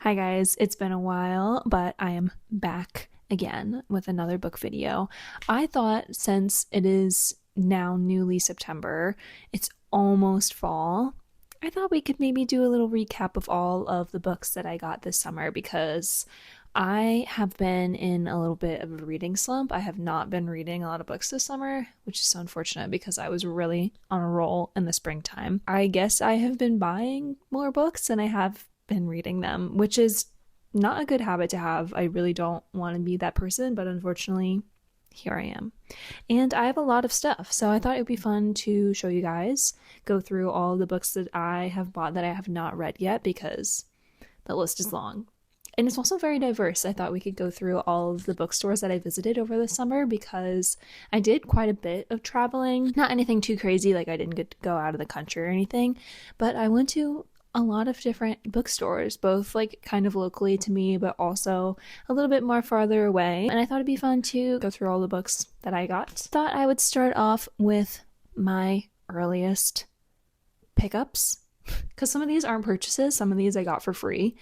Hi guys, it's been a while, but I am back again with another book video. I thought since it is now newly September, it's almost fall, I thought we could maybe do a little recap of all of the books that I got this summer because I have been in a little bit of a reading slump. I have not been reading a lot of books this summer, which is so unfortunate because I was really on a roll in the springtime. I guess I have been buying more books than I have been reading them, which is not a good habit to have. I really don't want to be that person, but unfortunately, here I am. And I have a lot of stuff, so I thought it would be fun to show you guys, go through all the books that I have bought that I have not read yet because the list is long. And it's also very diverse. I thought we could go through all of the bookstores that I visited over the summer because I did quite a bit of traveling. Not anything too crazy, like I didn't get to go out of the country or anything, but I went to a lot of different bookstores, both like kind of locally to me, but also a little bit more farther away. And I thought it'd be fun to go through all the books that I got. Thought I would start off with my earliest pickups because some of these aren't purchases, some of these I got for free,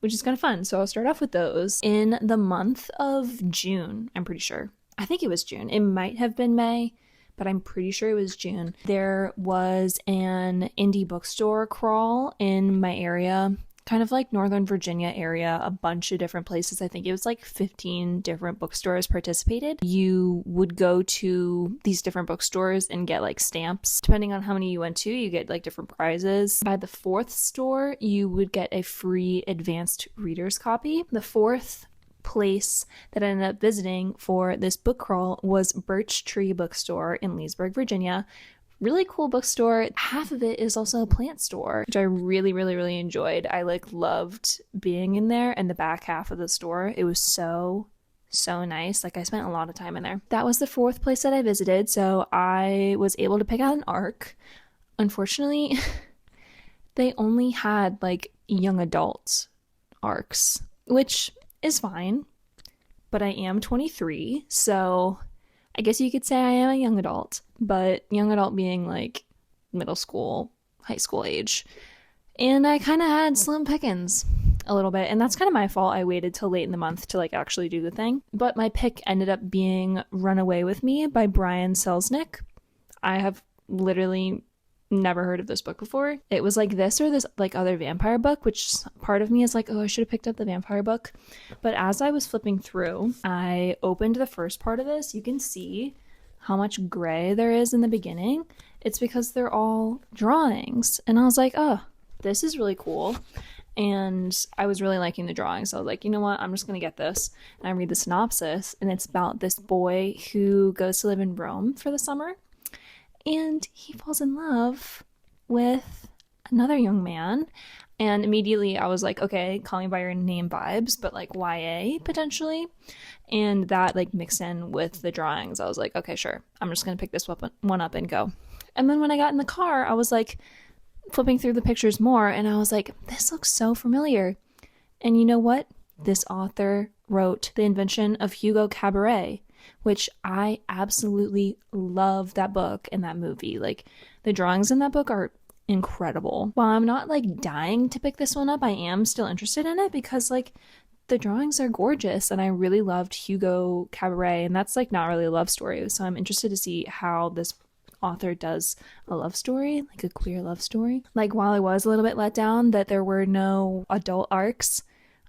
which is kind of fun. So I'll start off with those. In the month of June, I'm pretty sure. I think it was June. It might have been May, but I'm pretty sure it was June. There was an indie bookstore crawl in my area, kind of like Northern Virginia area, a bunch of different places. I think it was like 15 different bookstores participated. You would go to these different bookstores and get like stamps. Depending on how many you went to, you get like different prizes. By the fourth store, you would get a free advanced reader's copy. The fourth place that I ended up visiting for this book crawl was Birch Tree bookstore in Leesburg, Virginia. Really cool bookstore. Half of it is also a plant store, which I really enjoyed. I loved being in there, and the back half of the store, it was so nice. Like I spent a lot of time in there. That was the fourth place that I visited, so I was able to pick out an ARC. Unfortunately, they only had like young adult ARCs, which is fine, but I am 23, so I guess you could say I am a young adult, but young adult being like middle school, high school age. And I kind of had slim pickings a little bit, and that's kind of my fault. I waited till late in the month to like actually do the thing. But my pick ended up being Run Away With Me by Brian Selznick. I have literally never heard of this book before. It was like this or this like other vampire book, which part of me is like, oh, I should have picked up the vampire book. But as I was flipping through, I opened the first part of this. You can see how much gray there is in the beginning. It's because they're all drawings. And I was like, oh, this is really cool. And I was really liking the drawings. So I was like, you know what? I'm just going to get this. And I read the synopsis, and it's about this boy who goes to live in Rome for the summer. And he falls in love with another young man. And immediately I was like, okay, Call Me By Your Name vibes, but like YA potentially. And that like mixed in with the drawings. I was like, okay, sure. I'm just going to pick this one up and go. And then when I got in the car, I was like flipping through the pictures more. And I was like, this looks so familiar. And you know what? This author wrote The Invention of Hugo Cabaret, which I absolutely love that book and that movie. Like the drawings in that book are incredible. While I'm not like dying to pick this one up, I am still interested in it because like the drawings are gorgeous and I really loved Hugo Cabaret, and that's like not really a love story. So I'm interested to see how this author does a love story, like a queer love story. Like while I was a little bit let down that there were no adult arcs,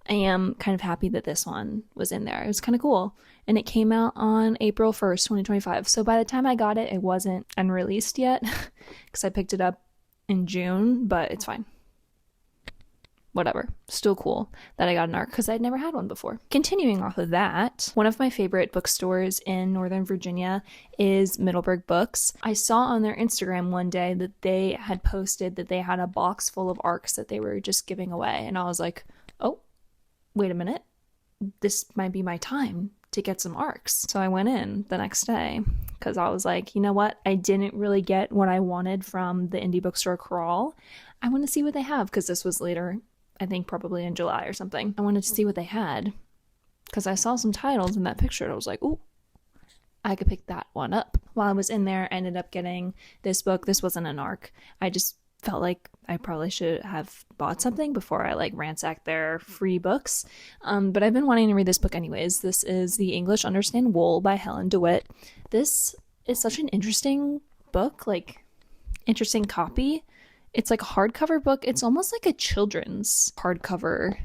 I am kind of happy that this one was in there. It was kind of cool. And it came out on April 1st, 2025. So by the time I got it, it wasn't unreleased yet because I picked it up in June, but it's fine. Whatever. Still cool that I got an ARC because I'd never had one before. Continuing off of that, one of my favorite bookstores in Northern Virginia is Middleburg Books. I saw on their Instagram one day that they had posted that they had a box full of ARCs that they were just giving away. And I was like, oh, wait a minute, this might be my time to get some ARCs. So I went in the next day because I was like, you know what? I didn't really get what I wanted from the indie bookstore crawl. I want to see what they have because this was later, I think probably in July or something. I wanted to see what they had because I saw some titles in that picture and I was like, ooh, I could pick that one up. While I was in there, I ended up getting this book. This wasn't an ARC. I just felt like I probably should have bought something before I like ransacked their free books. But I've been wanting to read this book anyways. This is The English Understand Wool by Helen DeWitt. This is such an interesting book, like interesting copy. It's like a hardcover book. It's almost like a children's hardcover.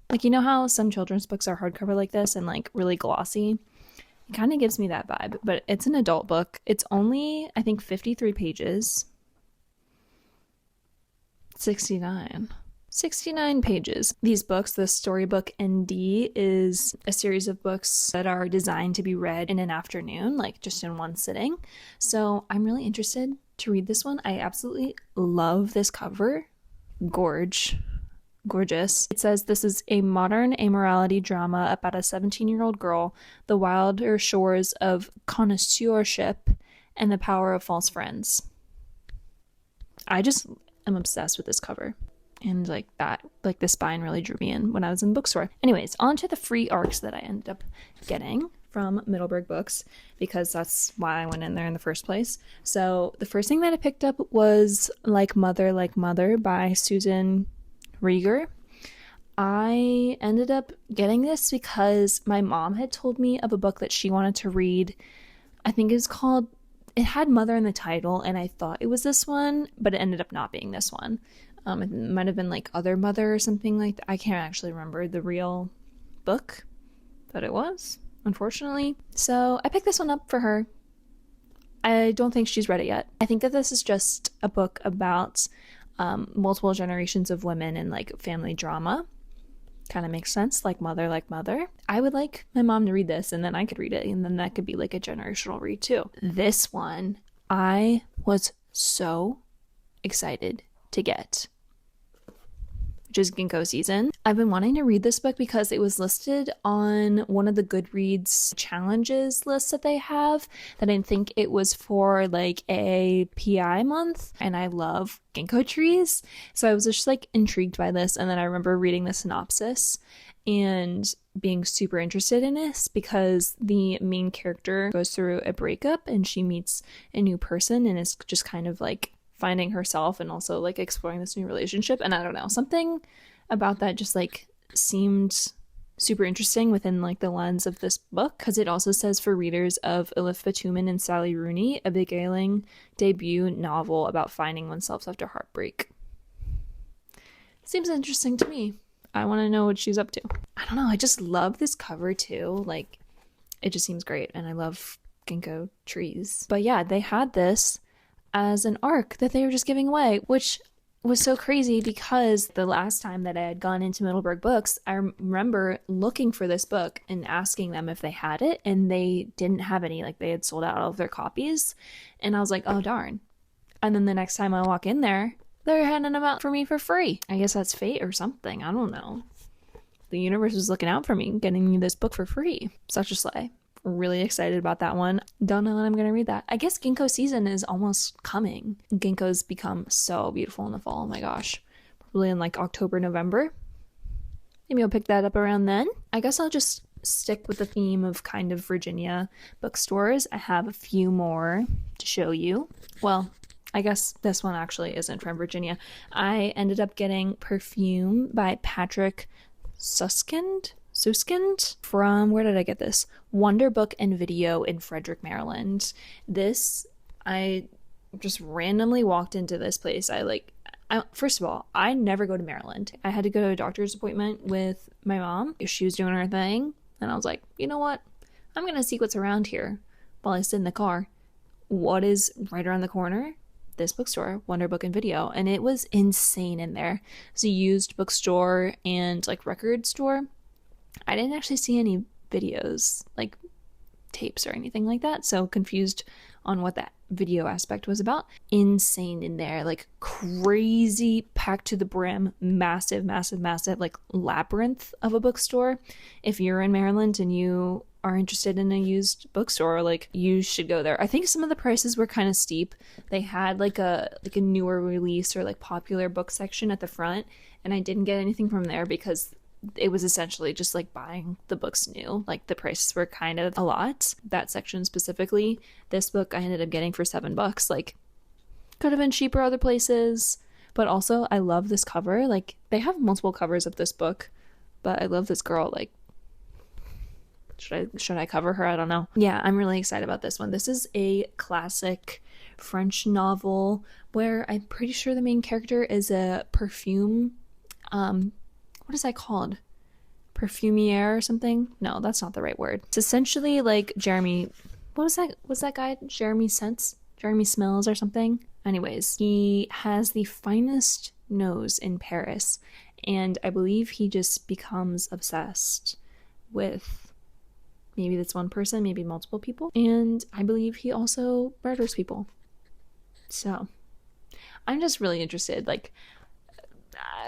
Like, you know how some children's books are hardcover like this and like really glossy? It kind of gives me that vibe, but it's an adult book. It's only, I think, 53 pages. 69 pages. These books, the storybook ND, is a series of books that are designed to be read in an afternoon, like just in one sitting. So I'm really interested to read this one. I absolutely love this cover. Gorgeous. It says this is a modern amorality drama about a 17-year-old girl, the wilder shores of connoisseurship, and the power of false friends. I just am obsessed with this cover. And like the spine really drew me in when I was in the bookstore. Anyways, on to the free ARCs that I ended up getting from Middleburg Books, because that's why I went in there in the first place. So the first thing that I picked up was Like Mother by Susan Rieger. I ended up getting this because my mom had told me of a book that she wanted to read. I think it had Mother in the title, and I thought it was this one, but it ended up not being this one. It might have been like Other Mother or something like that. I can't actually remember the real book, but it was, unfortunately. So I picked this one up for her. I don't think she's read it yet. I think that this is just a book about multiple generations of women and like family drama. Kind of makes sense, like Mother. I would like my mom to read this, and then I could read it, and then that could be like a generational read too. This one, I was so excited to get, which is Ginkgo Season. I've been wanting to read this book because it was listed on one of the Goodreads challenges lists that they have, that I think it was for like a PI month, and I love ginkgo trees, so I was just like intrigued by this. And then I remember reading the synopsis and being super interested in this because the main character goes through a breakup and she meets a new person and is just kind of like finding herself and also like exploring this new relationship. And I don't know, something about that just like seemed super interesting within like the lens of this book, because it also says for readers of Elif Batuman and Sally Rooney, a beguiling debut novel about finding oneself after heartbreak. Seems interesting to me. I want to know what she's up to. I don't know, I just love this cover too. Like, it just seems great, and I love ginkgo trees. But yeah, they had this as an ARC that they were just giving away, which was so crazy because the last time that I had gone into Middleburg Books, I remember looking for this book and asking them if they had it, and they didn't have any. Like, they had sold out all of their copies, and I was like, oh darn. And then the next time I walk in there, they're handing them out for me for free. I guess that's fate or something. I don't know. The universe was looking out for me, getting me this book for free. Such a slay. Really excited about that one. Don't know when I'm going to read that. I guess ginkgo season is almost coming. Ginkgos become so beautiful in the fall. Oh my gosh. Probably in like October, November. Maybe I'll pick that up around then. I guess I'll just stick with the theme of kind of Virginia bookstores. I have a few more to show you. Well, I guess this one actually isn't from Virginia. I ended up getting Perfume by Patrick Suskind from, where did I get this? Wonder Book and Video in Frederick, Maryland. This, I just randomly walked into this place. First of all, I never go to Maryland. I had to go to a doctor's appointment with my mom. She was doing her thing, and I was like, you know what? I'm going to see what's around here while I sit in the car. What is right around the corner? This bookstore, Wonder Book and Video, and it was insane in there. It's a used bookstore and like record store. I didn't actually see any videos, like tapes or anything like that, so confused on what that video aspect was about. Insane in there, like crazy, packed to the brim, massive, like labyrinth of a bookstore. If you're in Maryland and you are interested in a used bookstore, like, you should go there. I think some of the prices were kind of steep. They had like a newer release or like popular book section at the front, and I didn't get anything from there because it was essentially just like buying the books new. Like, the prices were kind of a lot. That section specifically, this book I ended up getting for $7. Like, could have been cheaper other places, But also I love this cover. Like, they have multiple covers of this book, but I love this girl. Like, should I cover her? I don't know. Yeah, I'm really excited about this one. This is a classic French novel where I'm pretty sure the main character is a perfume. What is that called? Perfumier or something? No, that's not the right word. It's essentially like Jeremy. What was that? Was that guy Jeremy Scents? Jeremy Smells or something? Anyways, he has the finest nose in Paris, and I believe he just becomes obsessed with maybe that's one person, maybe multiple people, and I believe he also murders people. So I'm just really interested. Like,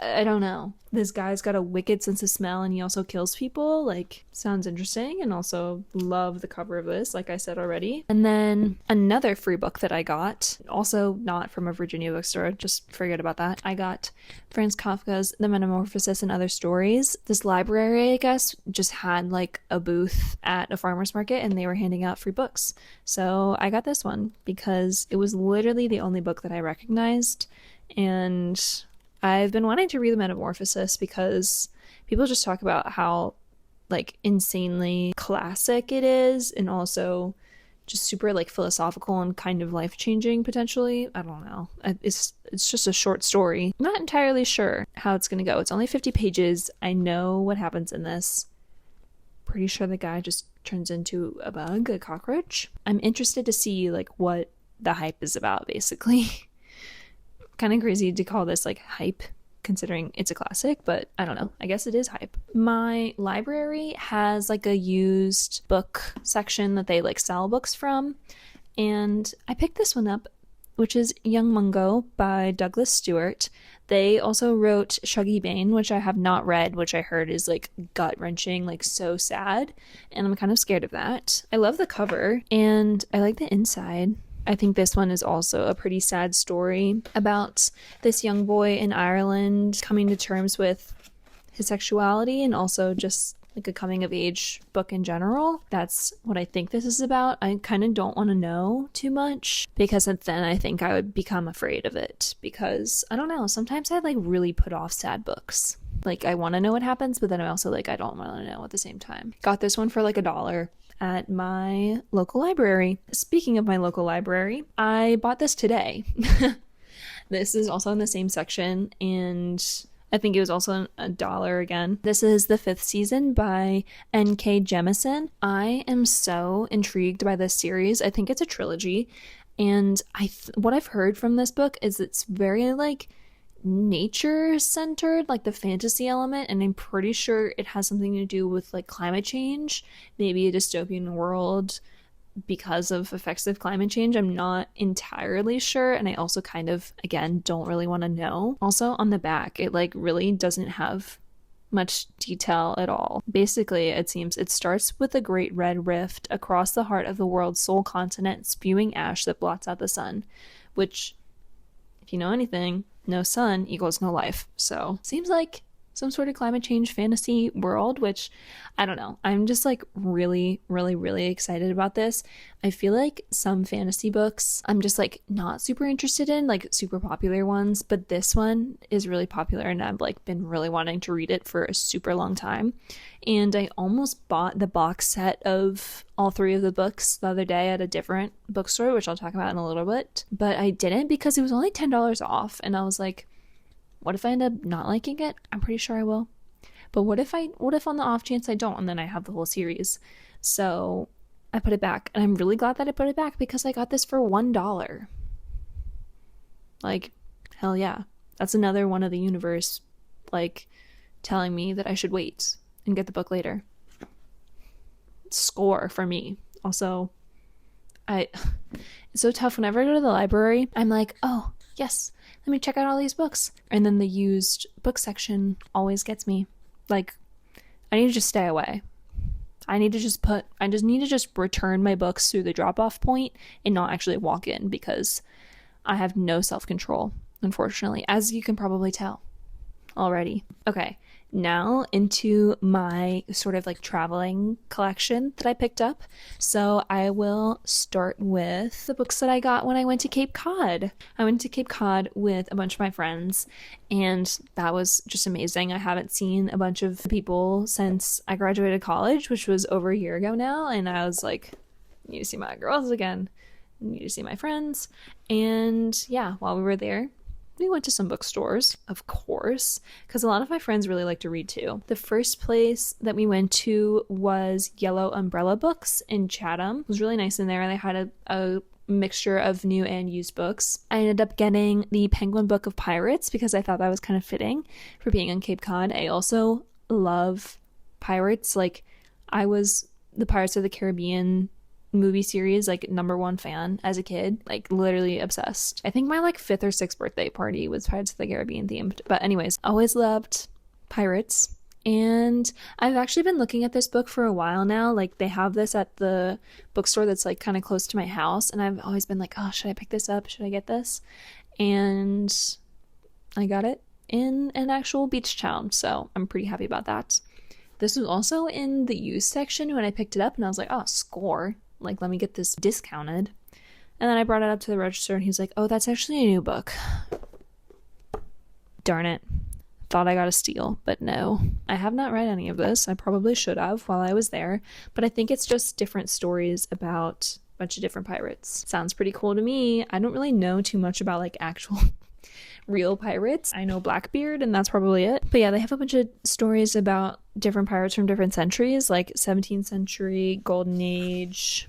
I don't know. This guy's got a wicked sense of smell and he also kills people. Like, sounds interesting, and also love the cover of this, like I said already. And then another free book that I got, also not from a Virginia bookstore, just forget about that. I got Franz Kafka's The Metamorphosis and Other Stories. This library, I guess, just had like a booth at a farmer's market and they were handing out free books. So I got this one because it was literally the only book that I recognized, and I've been wanting to read The Metamorphosis because people just talk about how like insanely classic it is, and also just super like philosophical and kind of life-changing potentially. I don't know. It's just a short story. I'm not entirely sure how it's going to go. It's only 50 pages. I know what happens in this. Pretty sure the guy just turns into a bug, a cockroach. I'm interested to see like what the hype is about, basically. Kind of crazy to call this like hype considering it's a classic, but I don't know. I guess it is hype. My library has like a used book section that they like sell books from, and I picked this one up, which is Young Mungo by Douglas Stewart. They also wrote Shuggy Bane, which I have not read, which I heard is like gut-wrenching, like so sad, and I'm kind of scared of that. I love the cover and I like the inside. I think this one is also a pretty sad story about this young boy in Ireland coming to terms with his sexuality, and also just like a coming of age book in general. That's what I think this is about. I kind of don't want to know too much because then I think I would become afraid of it, because I don't know, sometimes I like really put off sad books. Like, I want to know what happens, but then I also like I don't want to know at the same time. Got this one for like $1 at my local library. Speaking of my local library, I bought this today. This is also in the same section, and I think it was also $1 again. This is The Fifth Season by N.K. Jemisin. I am so intrigued by this series. I think it's a trilogy, and what I've heard from this book is it's very like nature centered, like the fantasy element, and I'm pretty sure it has something to do with like climate change, maybe a dystopian world because of effects of climate change. I'm not entirely sure, and I also kind of, again, don't really want to know. Also, on the back, it like really doesn't have much detail at all. Basically, it seems it starts with a great red rift across the heart of the world's sole continent, spewing ash that blots out the sun, which, if you know anything, no sun equals no life. So seems like some sort of climate change fantasy world, which I don't know. I'm just like really, really, really excited about this. I feel like some fantasy books I'm just like not super interested in, like super popular ones, but this one is really popular and I've like been really wanting to read it for a super long time. And I almost bought the box set of all 3 of the books the other day at a different bookstore, which I'll talk about in a little bit, but I didn't because it was only $10 off, and I was like, what if I end up not liking it? I'm pretty sure I will. But what if on the off chance I don't, and then I have the whole series? So I put it back, and I'm really glad that I put it back because I got this for $1. Like, hell yeah. That's another one of the universe, like, telling me that I should wait and get the book later. Score for me. Also, it's so tough whenever I go to the library. I'm like, oh, yes, let me check out all these books. And then the used book section always gets me. Like, I need to just stay away. I just need to just return my books through the drop-off point and not actually walk in, because I have no self-control, unfortunately, as you can probably tell already. Okay, now into my sort of like traveling collection that I picked up. So I will start with the books that I got when I went to Cape Cod. I went to Cape Cod with a bunch of my friends, and that was just amazing. I haven't seen a bunch of people since I graduated college, which was over a year ago now, and I was like, I need to see my girls again. I need to see my friends. And yeah, while we were there, we went to some bookstores, of course, because a lot of my friends really like to read too. The first place that we went to was Yellow Umbrella Books in Chatham. It was really nice in there. They had a mixture of new and used books. I ended up getting the Penguin Book of Pirates because I thought that was kind of fitting for being on Cape Cod. I also love pirates. Like, I was the Pirates of the Caribbean movie series like #1 fan as a kid, like literally obsessed. I think my like 5th or 6th birthday party was Pirates of the Caribbean themed. But anyways, always loved pirates. And I've actually been looking at this book for a while now. Like, they have this at the bookstore that's like kind of close to my house, and I've always been like, oh, should I pick this up? Should I get this? And I got it in an actual beach town, so I'm pretty happy about that. This was also in the used section when I picked it up, and I was like, oh, score. Like, let me get this discounted. And then I brought it up to the register, and he's like, oh, that's actually a new book. Darn it. Thought I got a steal, but no. I have not read any of this. I probably should have while I was there, but I think it's just different stories about a bunch of different pirates. Sounds pretty cool to me. I don't really know too much about like actual real pirates. I know Blackbeard, and that's probably it. But yeah, they have a bunch of stories about different pirates from different centuries, like 17th century, Golden Age,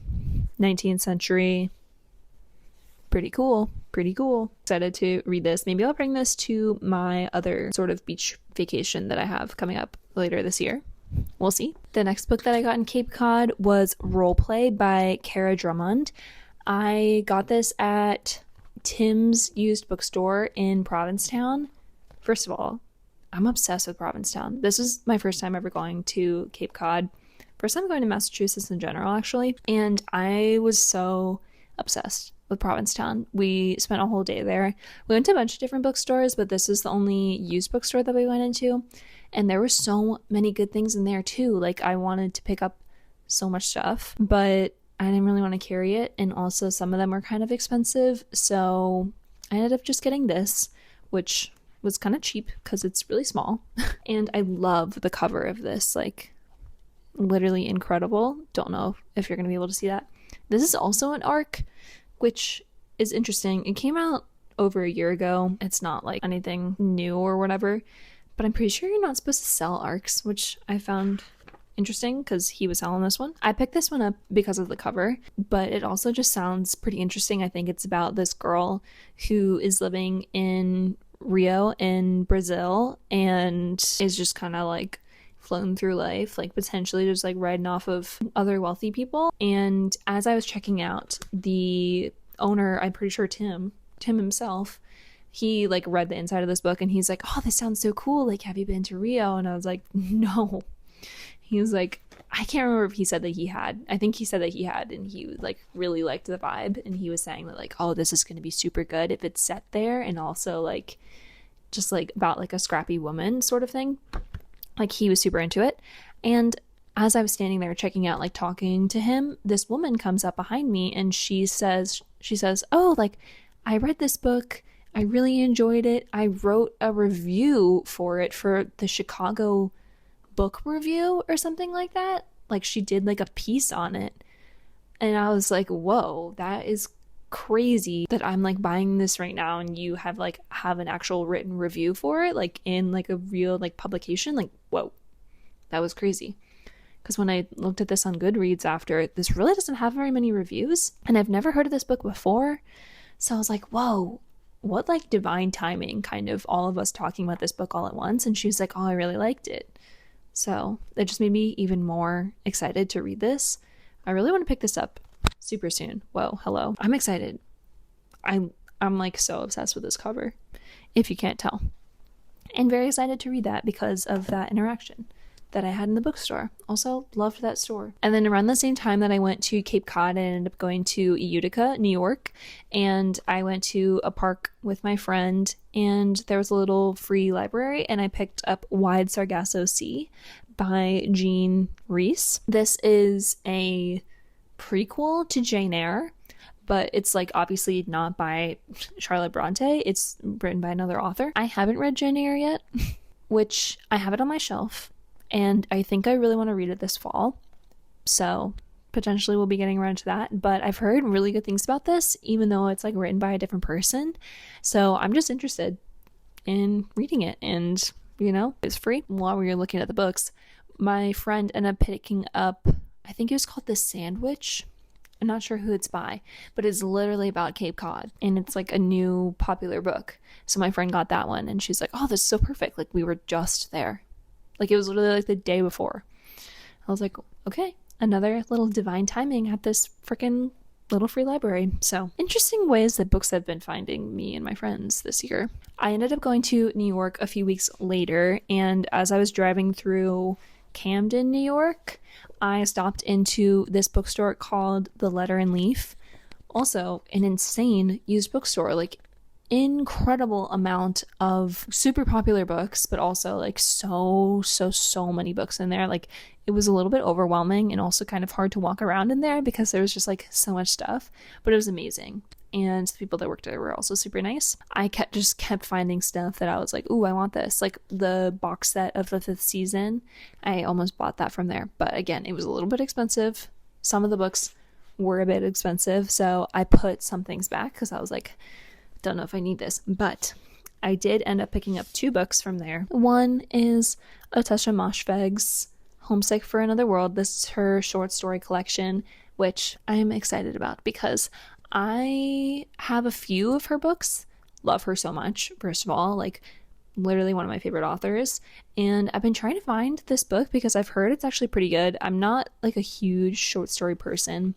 19th century. Pretty cool. Excited to read this. Maybe I'll bring this to my other sort of beach vacation that I have coming up later this year. We'll see. The next book that I got in Cape Cod was Roleplay by Cara Drummond. I got this at Tim's used bookstore in Provincetown. First of all, I'm obsessed with Provincetown. This is my first time ever going to Cape Cod. First time going to Massachusetts in general, actually. And I was so obsessed with Provincetown. We spent a whole day there. We went to a bunch of different bookstores, but this is the only used bookstore that we went into. And there were so many good things in there too. Like, I wanted to pick up so much stuff, but I didn't really want to carry it. And also some of them were kind of expensive. So I ended up just getting this, which was kind of cheap because it's really small. And I love the cover of this, like literally incredible. Don't know if you're going to be able to see that. This is also an ARC, which is interesting. It came out over a year ago. It's not like anything new or whatever, but I'm pretty sure you're not supposed to sell ARCs, which I found interesting because he was selling this one. I picked this one up because of the cover, but it also just sounds pretty interesting. I think it's about this girl who is living in Rio in Brazil and is just kind of like flown through life, like potentially just like riding off of other wealthy people. And as I was checking out, the owner, I'm pretty sure Tim himself, he like read the inside of this book and he's like, oh, this sounds so cool, like, have you been to Rio? And I was like, no. He was like, I can't remember if he said that he had. I think he said that he had, and he like really liked the vibe, and he was saying that like, oh, this is going to be super good if it's set there, and also like just like about like a scrappy woman sort of thing. Like, he was super into it. And as I was standing there checking out, like talking to him, this woman comes up behind me and she says, oh, like, I read this book. I really enjoyed it. I wrote a review for it for the Chicago Book Review or something like that. Like, she did like a piece on it. And I was like, whoa, that is crazy that I'm like buying this right now and you have an actual written review for it, like in like a real like publication. Like, whoa, that was crazy. Because when I looked at this on Goodreads after, this really doesn't have very many reviews, and I've never heard of this book before. So I was like, whoa, what like divine timing, kind of all of us talking about this book all at once. And she was like, oh, I really liked it. So it just made me even more excited to read this. I really want to pick this up super soon. Whoa, hello. I'm excited. I'm like so obsessed with this cover, if you can't tell. And very excited to read that because of that interaction. that I had in the bookstore. Also loved that store. And then around the same time that I went to Cape Cod, I ended up going to Utica, New York, and I went to a park with my friend, and there was a little free library, and I picked up Wide Sargasso Sea by Jean Rhys. This is a prequel to Jane Eyre, but it's like obviously not by Charlotte Bronte. It's written by another author. I haven't read Jane Eyre yet, which I have it on my shelf, and I think I really want to read it this fall. So potentially we'll be getting around to that, but I've heard really good things about this, even though it's like written by a different person. So I'm just interested in reading it, and you know, it's free. While we were looking at the books, my friend ended up picking up, I think it was called The Sandwich. I'm not sure who it's by, but it's literally about Cape Cod, and it's like a new popular book. So my friend got that one, and she's like, oh, this is so perfect. Like, we were just there. Like, it was literally like the day before. I was like, okay, another little divine timing at this freaking little free library. So interesting ways that books have been finding me and my friends this year. I ended up going to New York a few weeks later, and as I was driving through Camden, New York, I stopped into this bookstore called The Letter and Leaf. Also an insane used bookstore, like incredible amount of super popular books, but also like so many books in there. Like, it was a little bit overwhelming and also kind of hard to walk around in there because there was just like so much stuff, but it was amazing. And the people that worked there were also super nice. I kept finding stuff that I was like, ooh, I want this. Like the box set of the 5th season, I almost bought that from there. But again, it was a little bit expensive. Some of the books were a bit expensive, so I put some things back because I was like, don't know if I need this. But I did end up picking up 2 books from there. One is Ottesha Moshfegh's Homesick for Another World. This is her short story collection, which I'm excited about because I have a few of her books. Love her so much, first of all, like literally one of my favorite authors. And I've been trying to find this book because I've heard it's actually pretty good. I'm not like a huge short story person,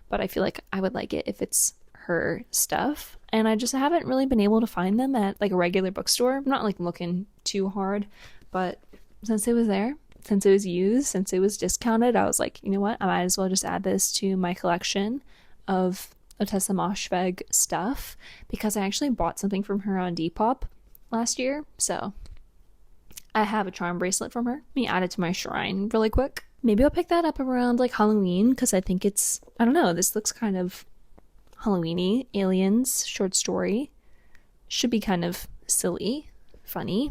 but I feel like I would like it if it's her stuff. And I just haven't really been able to find them at like a regular bookstore. I'm not like looking too hard, but since it was there, since it was used, since it was discounted, I was like, you know what? I might as well just add this to my collection of Ottesha Moshfegh stuff because I actually bought something from her on Depop last year. So I have a charm bracelet from her. Let me add it to my shrine really quick. Maybe I'll pick that up around like Halloween because I think it's, I don't know, this looks kind of Halloween-y. Aliens short story. Should be kind of silly, funny.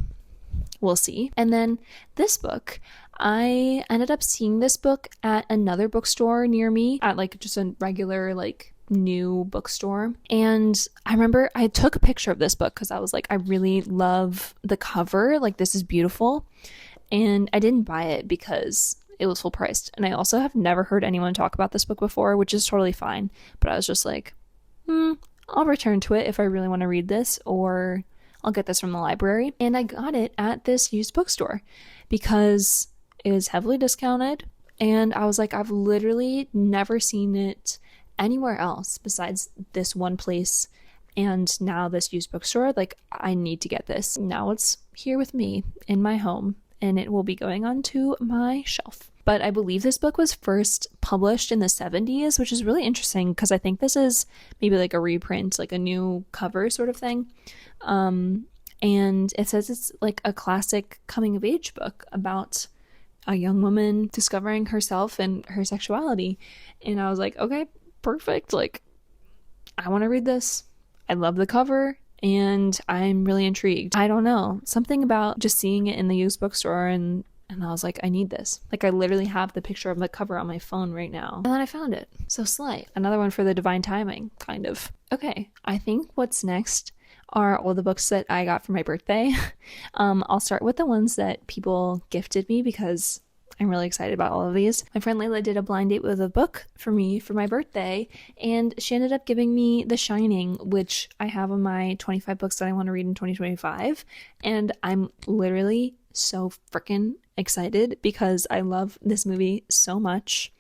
We'll see. And then this book, I ended up seeing this book at another bookstore near me, at like just a regular like new bookstore. And I remember I took a picture of this book because I was like, I really love the cover. Like, this is beautiful. And I didn't buy it because it was full priced. And I also have never heard anyone talk about this book before, which is totally fine. But I was just like, I'll return to it if I really want to read this, or I'll get this from the library. And I got it at this used bookstore because it is heavily discounted. And I was like, I've literally never seen it anywhere else besides this one place and now this used bookstore. Like, I need to get this. Now it's here with me in my home, and it will be going onto my shelf. But I believe this book was first published in the 70s, which is really interesting because I think this is maybe like a reprint, like a new cover sort of thing. And it says it's like a classic coming of age book about a young woman discovering herself and her sexuality. And I was like, okay, perfect. Like, I want to read this. I love the cover and I'm really intrigued. I don't know, something about just seeing it in the used bookstore and I was like, I need this. Like, I literally have the picture of the cover on my phone right now. And then I found it. So slay. Another one for the divine timing, kind of. Okay, I think what's next are all the books that I got for my birthday. I'll start with the ones that people gifted me because I'm really excited about all of these. My friend Layla did a blind date with a book for me for my birthday, and she ended up giving me The Shining, which I have on my 25 books that I want to read in 2025. And I'm literally so freaking excited because I love this movie so much.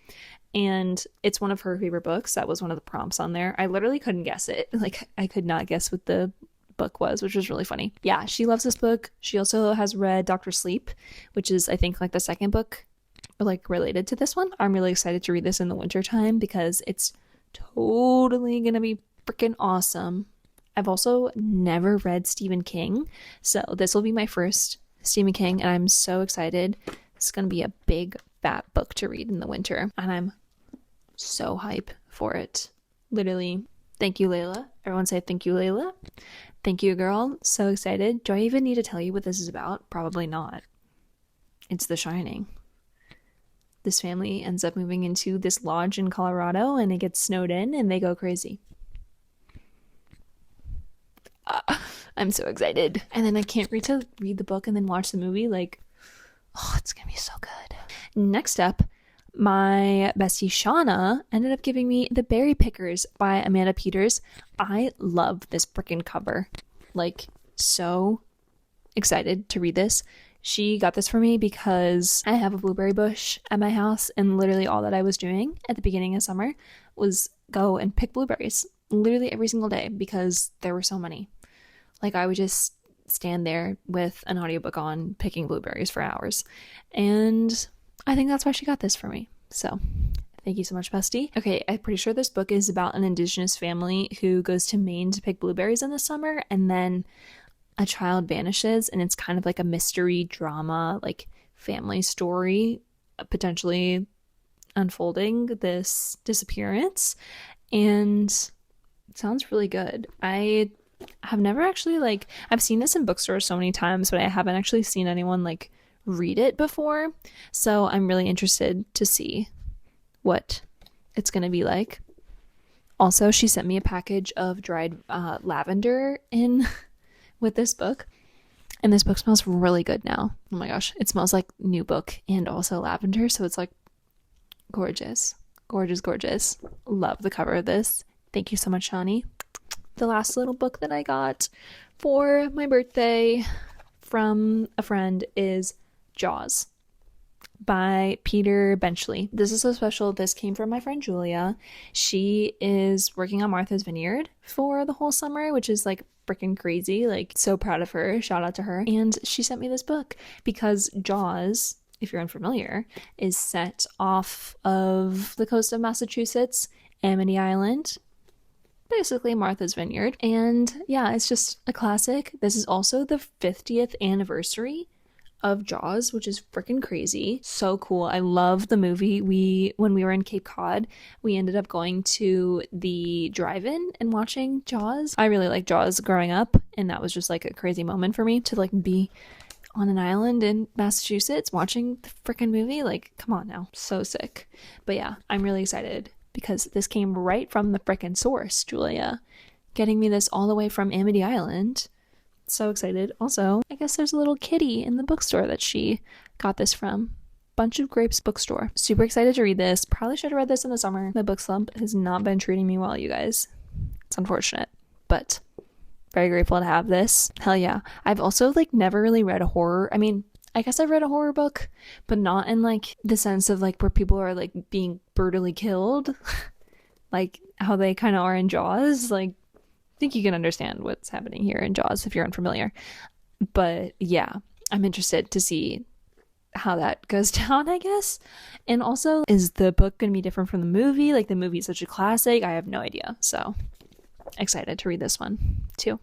And it's one of her favorite books. That was one of the prompts on there. I literally couldn't guess it. Like, I could not guess what the book was, which was really funny. Yeah, she loves this book. She also has read Dr. Sleep, which is I think like the second book like related to this one. I'm really excited to read this in the winter time because it's totally gonna be freaking awesome. I've also never read Stephen King, so this will be my first Stephen King, and I'm so excited. It's gonna be a big fat book to read in the winter, and I'm so hype for it. Literally, thank you, Layla. Everyone say thank you, Layla. Thank you, girl. So excited. Do I even need to tell you what this is about? Probably not. It's The Shining. This family ends up moving into this lodge in Colorado, and it gets snowed in, and they go crazy. I'm so excited. And then I can't wait to read the book and then watch the movie. Like, oh, it's gonna be so good. Next up, my bestie Shauna ended up giving me The Berry Pickers by Amanda Peters. I love this freaking cover. Like, so excited to read this. She got this for me because I have a blueberry bush at my house, and literally all that I was doing at the beginning of summer was go and pick blueberries literally every single day because there were so many. Like, I would just stand there with an audiobook on picking blueberries for hours, and I think that's why she got this for me. So thank you so much, bestie. Okay, I'm pretty sure this book is about an indigenous family who goes to Maine to pick blueberries in the summer, and then a child vanishes, and it's kind of like a mystery drama, like family story, potentially unfolding this disappearance, and it sounds really good. I have never actually, like, I've seen this in bookstores so many times, but I haven't actually seen anyone like read it before, so I'm really interested to see what it's gonna be like. Also, she sent me a package of dried lavender in with this book, and this book smells really good now. Oh my gosh, it smells like new book and also lavender, so it's like gorgeous. Love the cover of this. Thank you so much, Shani. The last little book that I got for my birthday from a friend is Jaws by Peter Benchley. This is so special. This came from my friend Julia. She is working on Martha's Vineyard for the whole summer, which is like freaking crazy. Like, so proud of her. Shout out to her. And she sent me this book because Jaws, if you're unfamiliar, is set off of the coast of Massachusetts, Amity Island, basically Martha's Vineyard. And yeah, it's just a classic. This is also the 50th anniversary of Jaws, which is freaking crazy. So cool. I love the movie. When we were in Cape Cod, we ended up going to the drive-in and watching Jaws. I really liked Jaws growing up, and that was just like a crazy moment for me to like be on an island in Massachusetts watching the freaking movie. Like, come on now. So sick. But yeah, I'm really excited because this came right from the freaking source, Julia, getting me this all the way from Amity Island. So excited. Also, I guess there's a little kitty in the bookstore that she got this from. Bunch of Grapes bookstore. Super excited to read this. Probably should have read this in the summer. My book slump has not been treating me well, you guys. It's unfortunate, but very grateful to have this. Hell yeah. I've also like never really read a horror. I mean, I guess I've read a horror book, but not in like the sense of like where people are like being brutally killed, like how they kind of are in Jaws. Like, I think you can understand what's happening here in Jaws if you're unfamiliar. But yeah, I'm interested to see how that goes down, I guess. And also, is the book going to be different from the movie? Like, the movie is such a classic. I have no idea. So excited to read this one too.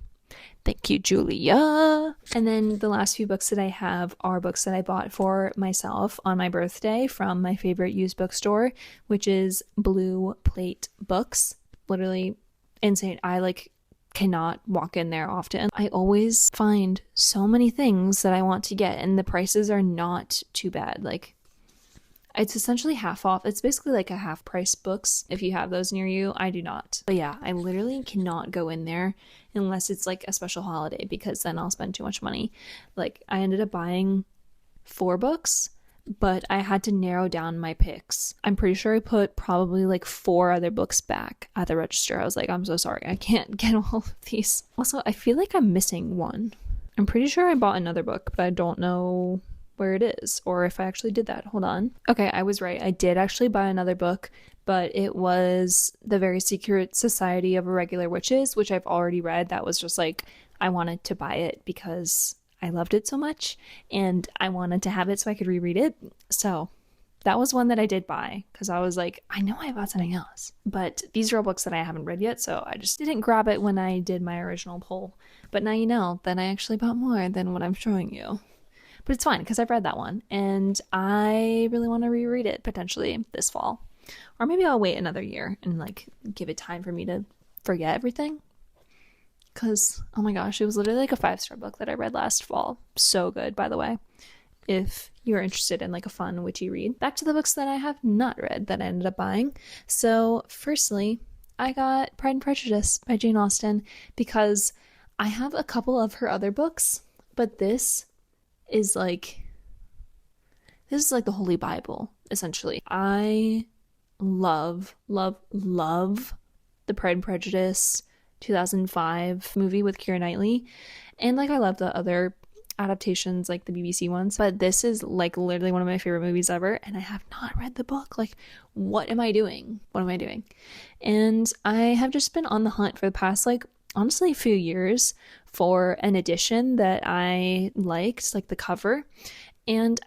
Thank you, Julia. And then the last few books that I have are books that I bought for myself on my birthday from my favorite used bookstore, which is Blue Plate Books. Literally insane. I like cannot walk in there often. I always find so many things that I want to get, and the prices are not too bad. Like, it's essentially half off. It's basically like a half price books if you have those near you. I do not. But yeah, I literally cannot go in there unless it's like a special holiday, because then I'll spend too much money. Like, I ended up buying 4 books, but I had to narrow down my picks. I'm pretty sure I put probably like 4 other books back at the register. I was like, I'm so sorry, I can't get all of these. Also, I feel like I'm missing one. I'm pretty sure I bought another book, but I don't know where it is or if I actually did that. Hold on. Okay, I was right. I did actually buy another book, but it was The Very Secret Society of Irregular Witches, which I've already read. That was just like I wanted to buy it because I loved it so much and I wanted to have it so I could reread it. So that was one that I did buy because I was like, I know I bought something else, but these are all books that I haven't read yet, so I just didn't grab it when I did my original poll. But now you know that I actually bought more than what I'm showing you. But it's fine because I've read that one and I really want to reread it potentially this fall. Or maybe I'll wait another year and like give it time for me to forget everything. Because, oh my gosh, it was literally like a 5-star book that I read last fall. So good, by the way. If you're interested in like a fun, witchy read. Back to the books that I have not read that I ended up buying. So, firstly, I got Pride and Prejudice by Jane Austen because I have a couple of her other books, but this is like the Holy Bible, essentially. I love the Pride and Prejudice 2005 movie with Keira Knightley, and like I love the other adaptations, like the BBC ones, but this is like literally one of my favorite movies ever, and I have not read the book. Like, what am I doing? And I have just been on the hunt for the past, like, honestly, a few years for an edition that I liked, like the cover, and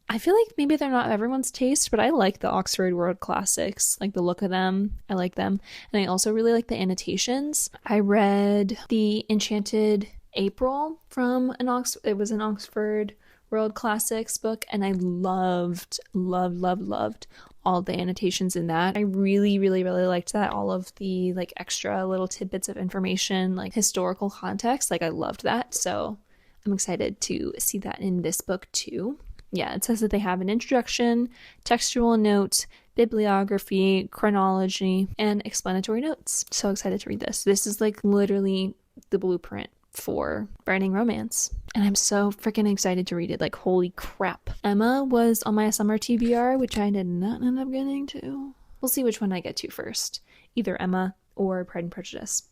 I feel like maybe they're not everyone's taste, but I like the Oxford World Classics, like the look of them. I like them. And I also really like the annotations. I read the Enchanted April from an Oxford World Classics book, and I loved all the annotations in that. I really liked that. All of the like extra little tidbits of information, like historical context, like I loved that. So I'm excited to see that in this book too. Yeah, it says that they have an introduction, textual notes, bibliography, chronology, and explanatory notes. So excited to read this. This is like literally the blueprint for writing romance, and I'm so freaking excited to read it. Like, holy crap. Emma was on my summer TBR, which I did not end up getting to. We'll see which one I get to first. Either Emma or Pride and Prejudice.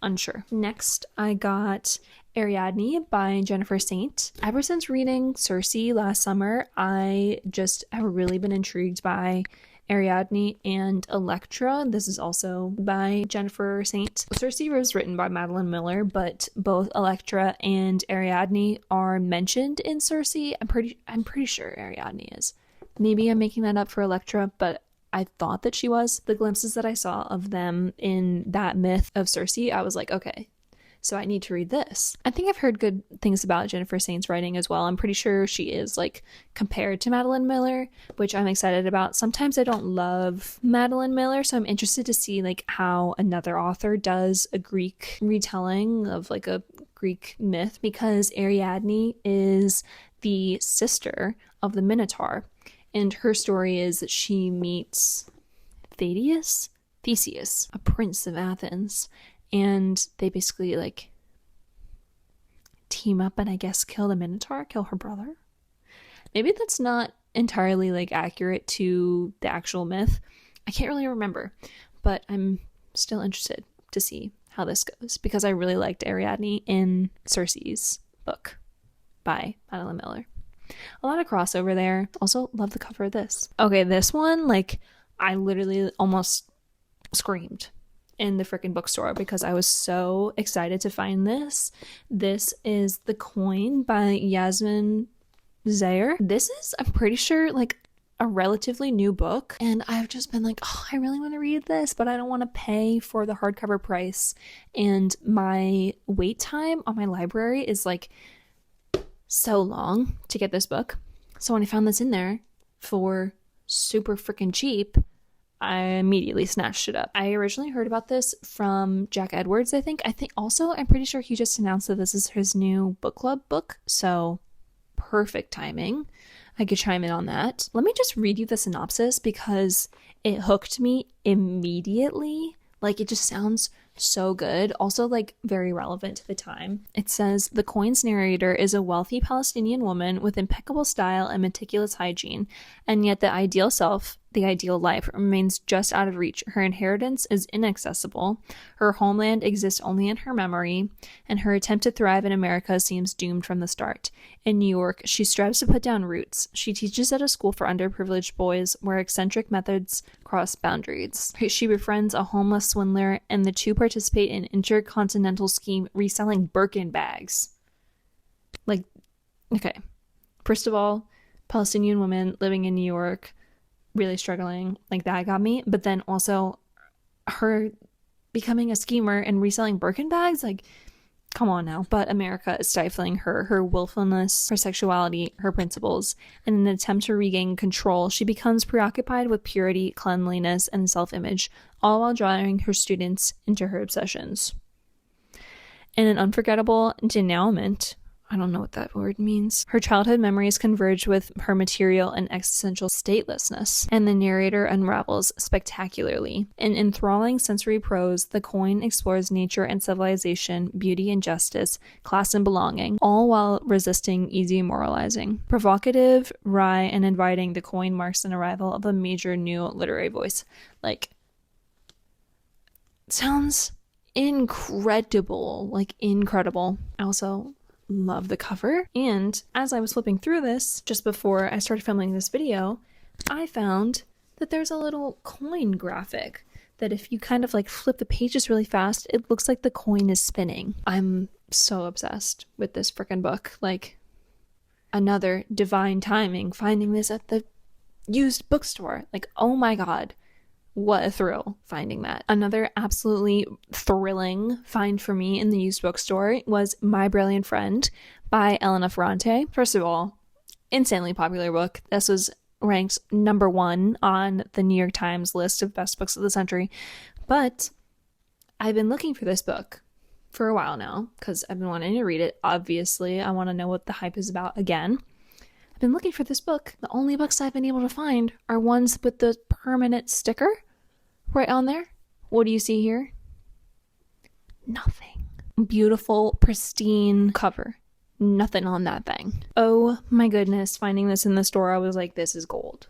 Unsure. Next, I got Ariadne by Jennifer Saint. Ever since reading Circe last summer, I just have really been intrigued by Ariadne and Electra. This is also by Jennifer Saint. Circe was written by Madeline Miller, but both Electra and Ariadne are mentioned in Circe. I'm pretty sure Ariadne is. Maybe I'm making that up for Electra, but I thought that she was. The glimpses that I saw of them in that myth of Circe, I was like, okay, so I need to read this. I think I've heard good things about Jennifer Saint's writing as well. I'm pretty sure she is like compared to Madeline Miller, which I'm excited about. Sometimes I don't love Madeline Miller, so I'm interested to see like how another author does a Greek retelling of like a Greek myth, because Ariadne is the sister of the Minotaur. And her story is that she meets Theseus, a prince of Athens, and they basically like team up and I guess kill the Minotaur, kill her brother. Maybe that's not entirely like accurate to the actual myth. I can't really remember, but I'm still interested to see how this goes because I really liked Ariadne in Circe's book by Madeline Miller. A lot of crossover there. Also love the cover of this. Okay, this one, like, I literally almost screamed in the freaking bookstore because I was so excited to find this. This is The Coin by Yasmin Zayer. This is, I'm pretty sure, like a relatively new book, and I've just been like, oh, I really want to read this, but I don't want to pay for the hardcover price, and my wait time on my library is like so long to get this book. So when I found this in there for super freaking cheap, I immediately snatched it up. I originally heard about this from Jack Edwards, I think also, I'm pretty sure he just announced that this is his new book club book, so perfect timing. I could chime in on that. Let me just read you the synopsis because it hooked me immediately. Like, it just sounds so good. Also, like, very relevant to the time. It says, The Coin's narrator is a wealthy Palestinian woman with impeccable style and meticulous hygiene, and yet the ideal self the ideal life remains just out of reach. Her inheritance is inaccessible. Her homeland exists only in her memory, and her attempt to thrive in America seems doomed from the start. In New York, she strives to put down roots. She teaches at a school for underprivileged boys where eccentric methods cross boundaries. She befriends a homeless swindler, and the two participate in an intercontinental scheme reselling Birkin bags. Like, okay. First of all, Palestinian women living in New York, really struggling, like that got me. But then also her becoming a schemer and reselling Birkin bags, like, come on now. But America is stifling her willfulness, her sexuality, her principles. In an attempt to regain control, she becomes preoccupied with purity, cleanliness, and self-image, all while drawing her students into her obsessions. In an unforgettable denouement, I don't know what that word means, her childhood memories converge with her material and existential statelessness, and the narrator unravels spectacularly. In enthralling sensory prose, the coin explores nature and civilization, beauty and justice, class and belonging, all while resisting easy moralizing. Provocative, wry, and inviting, the coin marks an arrival of a major new literary voice. Like, sounds incredible. Like, incredible. I also love the cover. And as I was flipping through this, just before I started filming this video, I found that there's a little coin graphic that if you kind of like flip the pages really fast, it looks like the coin is spinning. I'm so obsessed with this frickin' book. Like, another divine timing, finding this at the used bookstore. Like, oh my god. What a thrill finding that. Another absolutely thrilling find for me in the used bookstore was My Brilliant Friend by Elena Ferrante. First of all, insanely popular book. This was ranked number 1 on the New York Times list of best books of the century. But I've been looking for this book for a while now because I've been wanting to read it. Obviously, I want to know what the hype is about again. I've been looking for this book. The only books I've been able to find are ones with the permanent sticker right on there. What do you see here? Nothing. Beautiful, pristine cover. Nothing on that thing. Oh my goodness, finding this in the store, I was like, this is gold.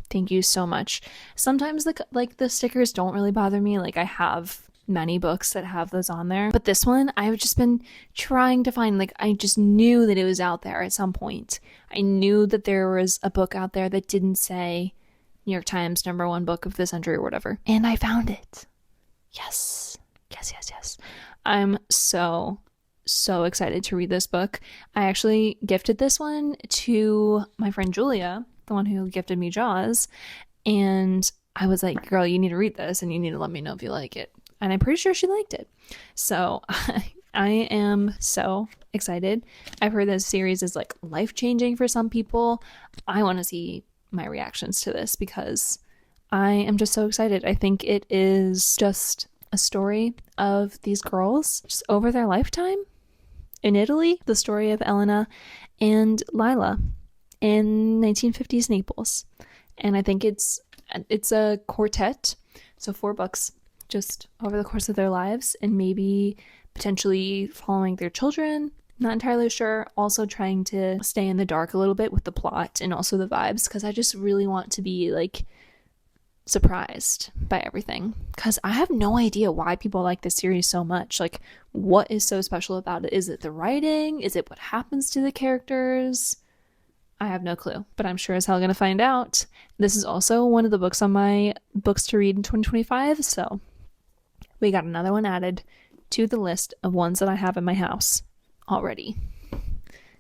Thank you so much. Sometimes the stickers don't really bother me. Like, I have many books that have those on there, but this one I've just been trying to find. Like, I just knew that it was out there at some point. I knew that there was a book out there that didn't say New York Times number 1 book of the century or whatever, and I found it. Yes. I'm so excited to read this book. I actually gifted this one to my friend Julia, the one who gifted me Jaws, and I was like, girl, you need to read this and you need to let me know if you like it. And I'm pretty sure she liked it. So I am so excited. I've heard this series is like life-changing for some people. I want to see my reactions to this because I am just so excited. I think it is just a story of these girls just over their lifetime in Italy, the story of Elena and Lila in 1950s Naples. And I think it's a quartet, so 4 books just over the course of their lives, and maybe potentially following their children. Not entirely sure. Also trying to stay in the dark a little bit with the plot and also the vibes, because I just really want to be like surprised by everything, because I have no idea why people like this series so much. Like, what is so special about it? Is it the writing? Is it what happens to the characters? I have no clue, but I'm sure as hell gonna find out. This is also one of the books on my books to read in 2025, so we got another one added to the list of ones that I have in my house already,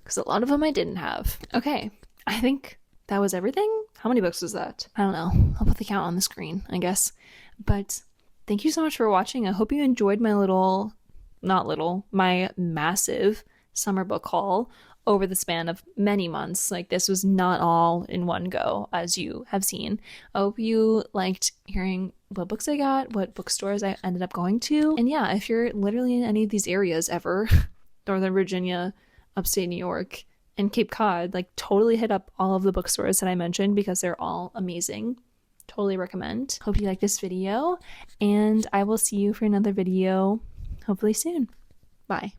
because a lot of them I didn't have. Okay, I think that was everything. How many books was that? I don't know. I'll put the count on the screen, I guess. But thank you so much for watching. I hope you enjoyed my my massive summer book haul over the span of many months. Like, this was not all in one go, as you have seen. I hope you liked hearing what books I got, what bookstores I ended up going to. And yeah, if you're literally in any of these areas ever, Northern Virginia, upstate New York, and Cape Cod, like, totally hit up all of the bookstores that I mentioned because they're all amazing. Totally recommend. Hope you like this video, and I will see you for another video hopefully soon. Bye.